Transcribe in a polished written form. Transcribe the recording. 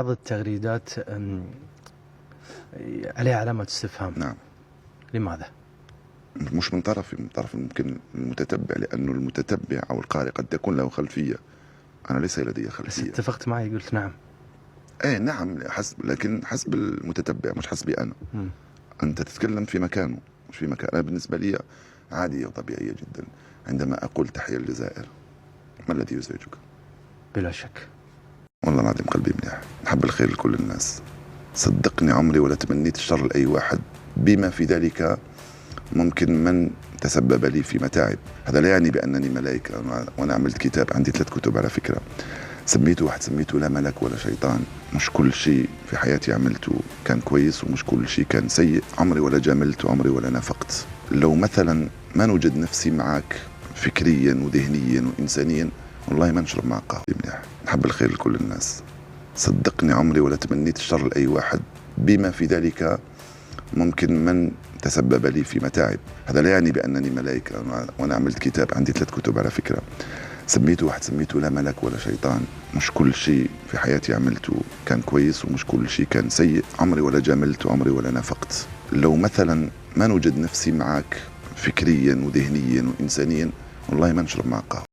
بعض التغريدات عليها علامة استفهام. نعم. لماذا؟ مش من طرفي، من طرف ممكن المتتبع، لأنه المتتبع أو القارئ قد يكون له خلفية، أنا ليس لدي بس خلفية. اتفقت معي قلت نعم. ايه نعم، لكن حسب المتتبع مش حسبي أنا. أنت تتكلم في مكانه مش في مكان. أنا بالنسبة لي عادية وطبيعية جدا عندما أقول تحية للجزائر. ما الذي يزعجك؟ بلا شك. والله العظيم قلبي مليح، نحب الخير لكل الناس، صدقني عمري ولا تمنيت الشر لأي واحد، بما في ذلك ممكن من تسبب لي في متاعب. هذا لا يعني بأنني ملائكة. وأنا عملت كتاب، عندي 3 كتب على فكرة، سميته واحد سميته لا ملك ولا شيطان. مش كل شيء في حياتي عملته كان كويس، ومش كل شيء كان سيء. عمري ولا جاملت، وعمري ولا نافقت. لو مثلا ما نوجد نفسي معك فكريا وذهنيا وإنسانيا، والله ما نشرب معك قهوة. منيح، نحب الخير لكل الناس، صدقني عمري ولا تمنيت الشر لأي واحد، بما في ذلك ممكن من تسبب لي في متاعب. هذا لا يعني بأنني ملائكة. وأنا عملت كتاب، عندي 3 كتب على فكرة، سميته لا ملك ولا شيطان. مش كل شيء في حياتي عملته كان كويس، ومش كل شيء كان سيء. عمري ولا جاملت، وعمري ولا نافقت. لو مثلا ما نوجد نفسي معك فكريا وذهنيا وإنسانيا، والله ما نشرب معك قهوة.